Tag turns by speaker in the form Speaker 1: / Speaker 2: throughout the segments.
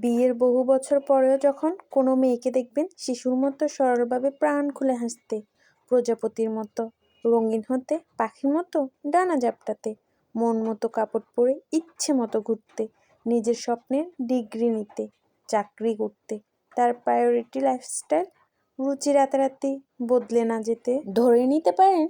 Speaker 1: বিয়ের বহু বছর পরেও যখন কোনো মেয়েকে দেখবেন শিশুর মতো সরলভাবে প্রাণ খুলে হাসতে, প্রজাপতির মতো রঙিন হতে, পাখির মতো ডানা ঝাপটাতে, মন মতো কাপড় পরে ইচ্ছে মতো ঘুরতে, নিজের স্বপ্নের ডিগ্রি নিতে, চাকরি করতে, তার প্রায়োরিটি লাইফস্টাইল রুচি রাতারাতি বদলে না যেতে, ধরে নিতে পারেন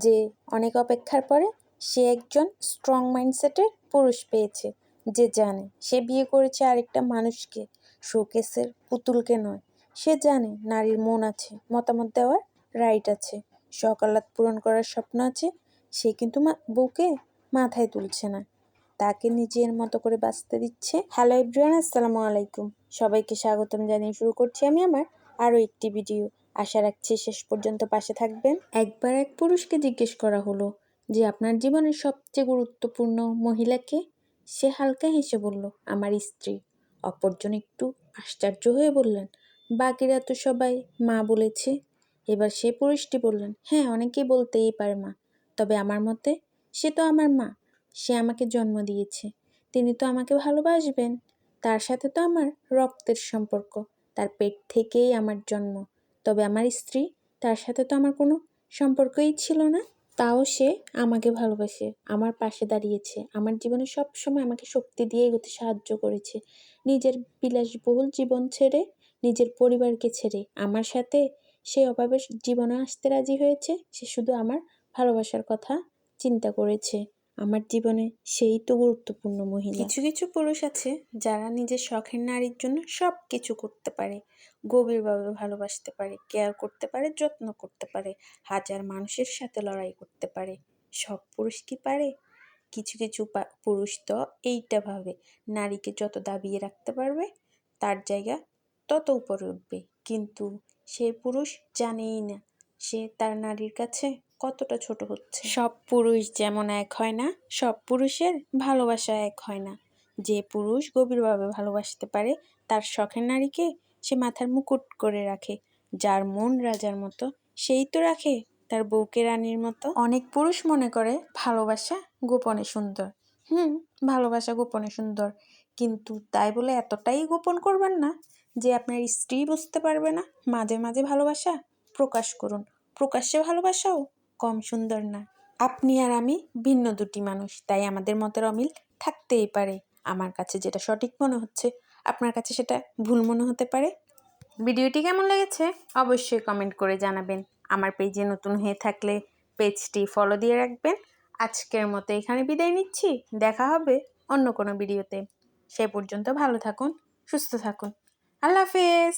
Speaker 1: যে অনেক অপেক্ষার পরে সে একজন স্ট্রং মাইন্ডসেটের পুরুষ পেয়েছে, যে জানে সে বিয়ে করেছে আরেকটা মানুষকে, শোকেসের পুতুলকে নয়। সে জানে নারীর মন আছে, মতামত দেওয়ার রাইট আছে, সকালাত পূরণ করার স্বপ্ন আছে। সে কিন্তু বউকে মাথায় তুলছে না, তাকে নিজের মতো করে বাঁচতে দিচ্ছে। হ্যালো এভরিওয়ান, আসসালামু আলাইকুম। সবাইকে স্বাগতম জানিয়ে শুরু করছি আমি আমার আরও একটি ভিডিও। আশা রাখছি শেষ পর্যন্ত পাশে থাকবেন। একবার এক পুরুষকে জিজ্ঞেস করা হলো যে আপনার জীবনের সবচেয়ে গুরুত্বপূর্ণ মহিলাকে। সে হালকা হেসে বলল, আমার স্ত্রী। অপরজন একটু আশ্চর্য হয়ে বললেন, বাকিরা তো সবাই মা বলেছে। এবার সে পুরুষটি বললেন, হ্যাঁ, অনেকেই বলতেই পারে মা, তবে আমার মতে সে তো আমার মা। সে আমাকে জন্ম দিয়েছে, তিনি তো আমাকে ভালোবাসবেন। তার সাথে তো আমার রক্তের সম্পর্ক, তার পেট থেকেই আমার জন্ম। তবে আমার স্ত্রী, তার সাথে তো আমার কোনো সম্পর্কই ছিল না, তাও সে আমাকে ভালোবাসে, আমার পাশে দাঁড়িয়েছে, আমার জীবনে সব সময় আমাকে শক্তি দিয়ে এগোতে সাহায্য করেছে। নিজের বিলাসবহুল জীবন ছেড়ে, নিজের পরিবারকে ছেড়ে আমার সাথে সে অভাবের জীবনে আসতে রাজি হয়েছে। সে শুধু আমার ভালোবাসার কথা চিন্তা করেছে। আমার জীবনে সেই তো গুরুত্বপূর্ণ মহিলা। কিছু কিছু পুরুষ আছে যারা নিজের শখের নারীর জন্য সব কিছু করতে পারে, গভীরভাবে ভালোবাসতে পারে, কেয়ার করতে পারে, যত্ন করতে পারে, হাজার মানুষের সাথে লড়াই করতে পারে। সব পুরুষ কি পারে? কিছু কিছু পুরুষ তো এইটা ভাবে, নারীকে যত দাবিয়ে রাখতে পারবে তার জায়গা তত উপরে উঠবে। কিন্তু সেই পুরুষ জানেই না সে তার নারীর কাছে কতটা ছোট হচ্ছে। সব পুরুষ যেমন এক হয় না, সব পুরুষের ভালোবাসা এক হয় না। যে পুরুষ গভীরভাবে ভালোবাসতে পারে তার শখের নারীকে সে মাথার মুকুট করে রাখে। যার মন রাজার মতো, সেই তো রাখে তার বউকে রানীর মতো। অনেক পুরুষ মনে করে ভালোবাসা গোপনে সুন্দর। ভালোবাসা গোপনে সুন্দর, কিন্তু তাই বলে এতটাই গোপন করবেন না যে আপনার স্ত্রী বুঝতে পারবে না। মাঝে মাঝে ভালোবাসা প্রকাশ করুন, প্রকাশ্যে ভালোবাসাও কম সুন্দর না। আপনি আর আমি ভিন্ন দুটি মানুষ, তাই আমাদের মতের অমিল থাকতেই পারে। আমার কাছে যেটা সঠিক মনে হচ্ছে আপনার কাছে সেটা ভুল মনে হতে পারে। ভিডিওটি কেমন লেগেছে অবশ্যই কমেন্ট করে জানাবেন। আমার পেজে নতুন হয়ে থাকলে পেজটি ফলো দিয়ে রাখবেন। আজকের মতো এখানে বিদায় নিচ্ছি, দেখা হবে অন্য কোনো ভিডিওতে। সে পর্যন্ত ভালো থাকুন, সুস্থ থাকুন। আল্লাহ হাফেজ।